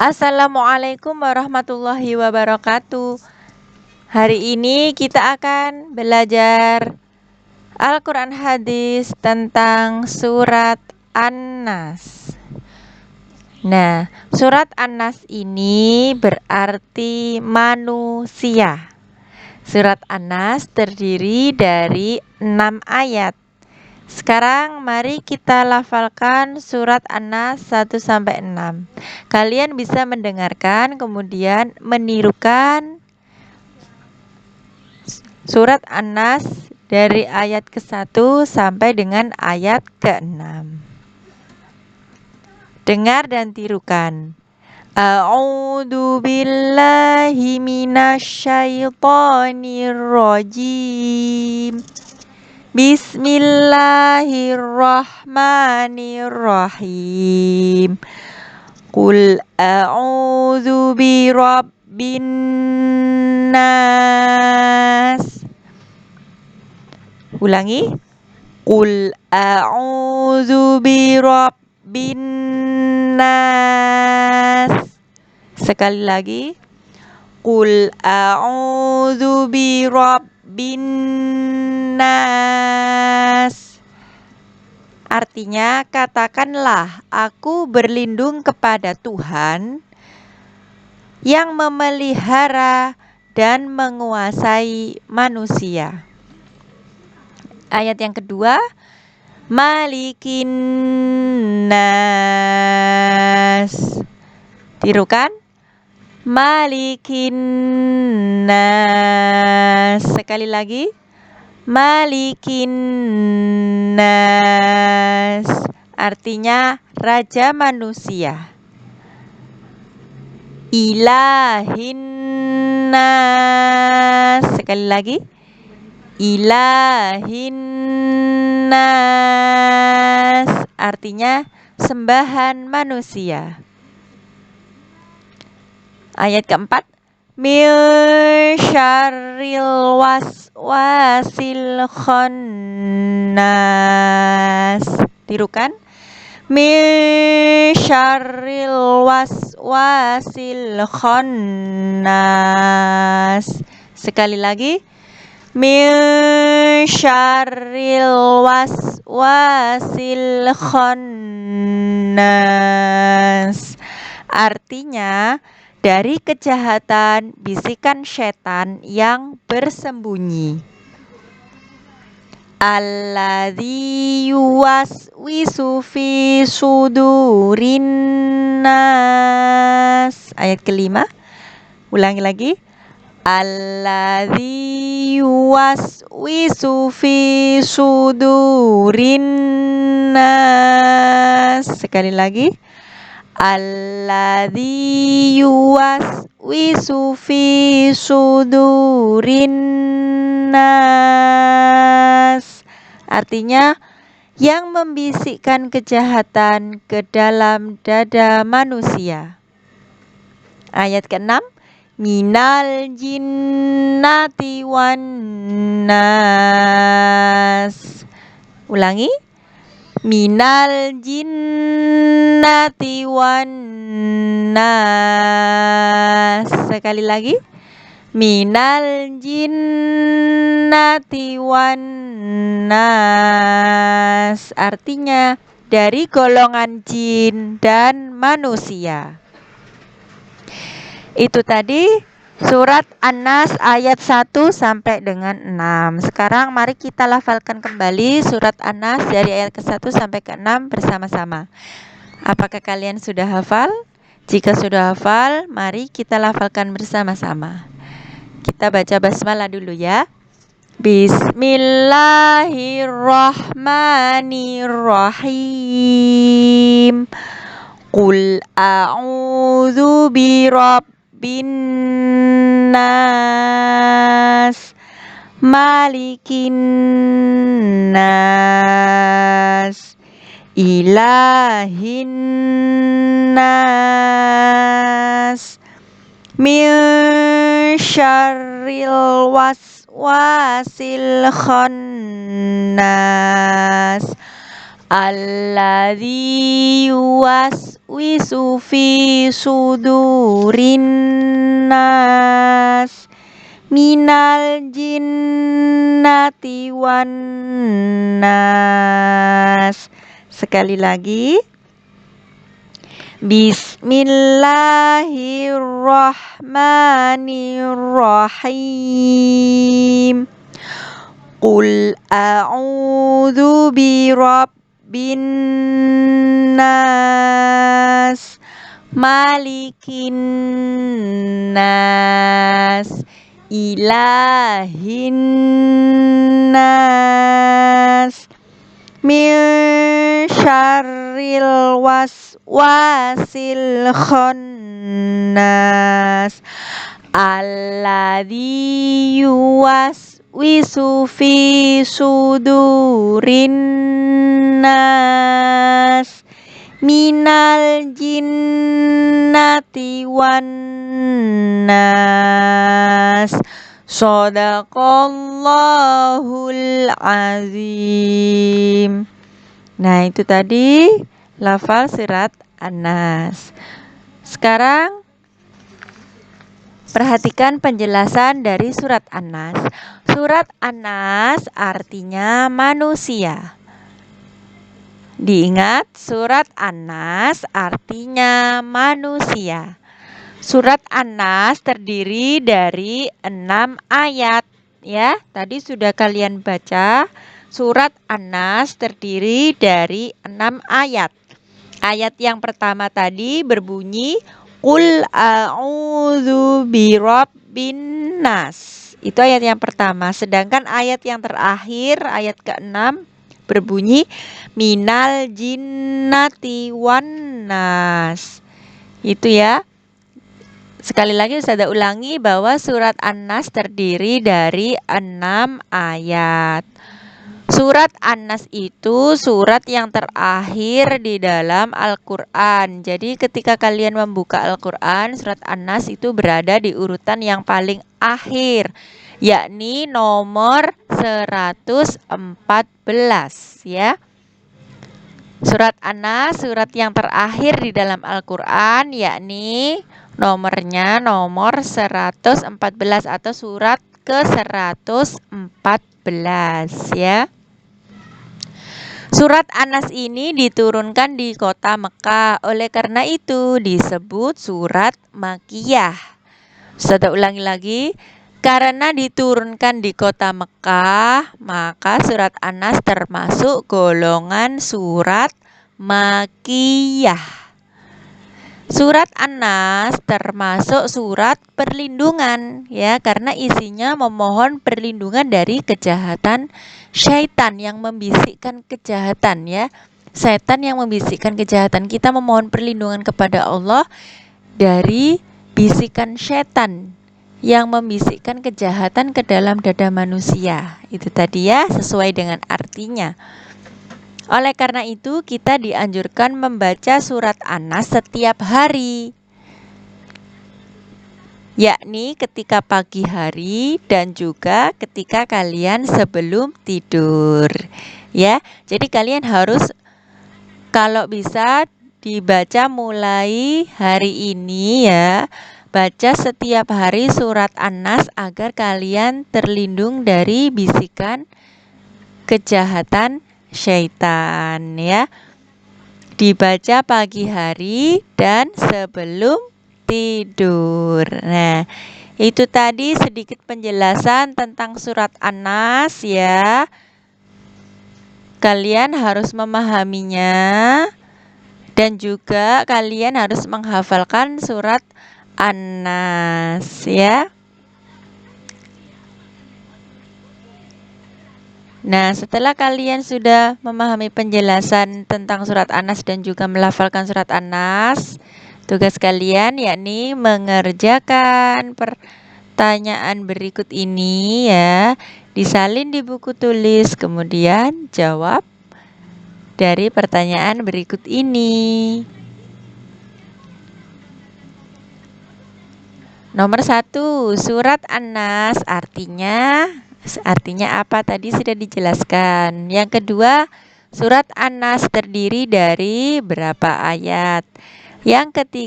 Assalamualaikum warahmatullahi wabarakatuh. Hari ini kita akan belajar Al-Quran Hadis tentang surat An-Nas. Nah, surat An-Nas ini berarti manusia. Surat An-Nas terdiri dari 6 ayat. Sekarang mari kita lafalkan surat An-Nas 1-6. Kalian bisa mendengarkan kemudian menirukan surat An-Nas dari ayat ke-1 sampai dengan ayat ke-6. Dengar dan tirukan. A'udzu billahi minasyaitonir rajim. Bismillahirrahmanirrahim. Qul a'udzu birabbin nas. Ulangi. Qul a'udzu birabbin nas. Sekali lagi. Qul a'udzu birabbin nas. Artinya, katakanlah, aku berlindung kepada Tuhan yang memelihara dan menguasai manusia. Ayat yang kedua, Malikin nas. Tirukan. Malikin nas. Sekali lagi. Malikin nas. Artinya raja manusia. Ilahin nas. Sekali lagi. Ilahin nas. Artinya sembahan manusia. Ayat keempat. Min syarril waswasil khannas. Tirukan. Min syarril waswasil khannas. Sekali lagi. Min syarril waswasil khannas. Artinya, dari kejahatan bisikan setan yang bersembunyi. Alladzi yuwaswisu fi sudurin nas. Ayat kelima. Ulangi lagi. Alladzi yuwaswisu fi sudurin nas. Sekali lagi. Alladzi yuwaswisu fi sudurin nas. Artinya, yang membisikkan kejahatan ke dalam dada manusia. Ayat ke-6. Minal jinnati wan nas. Ulangi. Minal jinnati wan nas. Sekali lagi. Minal jinnati wan nas. Artinya dari golongan jin dan manusia. Itu tadi surat An-Nas ayat 1 sampai dengan 6. Sekarang mari kita lafalkan kembali surat An-Nas dari ayat ke-1 sampai ke-6 bersama-sama. Apakah kalian sudah hafal? Jika sudah hafal, mari kita lafalkan bersama-sama. Kita baca basmalah dulu ya. Bismillahirrahmanirrahim. Qul a'udzu birabbin nas. Malikin nas. Ilahin nas. Min syarril waswasil khannas. Alladzi yuwaswisu fi sudurin nas minal jinnati wan nas. Sekali lagi. Bismillahirrahmanirrahim. Qul a'udzu birabbin nas, malikin nas, ilahin nas, min syarril waswasil khannas, alladzi yuwaswisu fi sudurin nas minal jinnati wan nas. Shadaqallahul azim. Nah, itu tadi lafal surat An-Nas. Sekarang perhatikan penjelasan dari surat An-Nas. Surat An-Nas artinya manusia. Diingat, surat An-Nas artinya manusia. Surat An-Nas terdiri dari 6 ayat. Ya, tadi sudah kalian baca. Surat An-Nas terdiri dari 6 ayat. Ayat yang pertama tadi berbunyi Qul a'udzu birabbin nas. Itu ayat yang pertama. Sedangkan ayat yang terakhir, ayat ke-6 berbunyi minal jinnati wan nas. Itu ya. Sekali lagi saya ulangi bahwa surat An-Nas terdiri dari 6 ayat. Surat An-Nas itu surat yang terakhir di dalam Al-Quran. Jadi ketika kalian membuka Al-Quran, surat An-Nas itu berada di urutan yang paling akhir, yakni nomor 114 ya. Surat An-Nas surat yang terakhir di dalam Al-Quran, yakni nomornya nomor 114 atau surat ke-114 ya. Surat An-Nas ini diturunkan di kota Mekah, oleh karena itu disebut surat Makkiyah. Saya ulangi lagi, karena diturunkan di kota Mekah, maka surat An-Nas termasuk golongan surat Makkiyah. Surat An-Nas termasuk surat perlindungan ya, karena isinya memohon perlindungan dari kejahatan syaitan yang membisikkan kejahatan ya. Setan yang membisikkan kejahatan, kita memohon perlindungan kepada Allah dari bisikan syaitan yang membisikkan kejahatan ke dalam dada manusia. Itu tadi ya, sesuai dengan artinya. Oleh karena itu, kita dianjurkan membaca surat An-Nas setiap hari, yakni ketika pagi hari dan juga ketika kalian sebelum tidur. Ya, jadi kalian harus, kalau bisa dibaca mulai hari ini ya, baca setiap hari surat An-Nas agar kalian terlindung dari bisikan kejahatan syaitan ya. Dibaca pagi hari dan sebelum tidur. Nah, itu tadi sedikit penjelasan tentang surat An-Nas ya. Kalian harus memahaminya dan juga kalian harus menghafalkan surat An-Nas ya. Nah, setelah kalian sudah memahami penjelasan tentang surat An-Nas dan juga melafalkan surat An-Nas, tugas kalian yakni mengerjakan pertanyaan berikut ini ya, disalin di buku tulis, kemudian jawab dari pertanyaan berikut ini. Nomor 1, surat An-Nas artinya apa tadi sudah dijelaskan. Yang kedua, Surat An-Nas terdiri dari berapa ayat? Yang ketiga,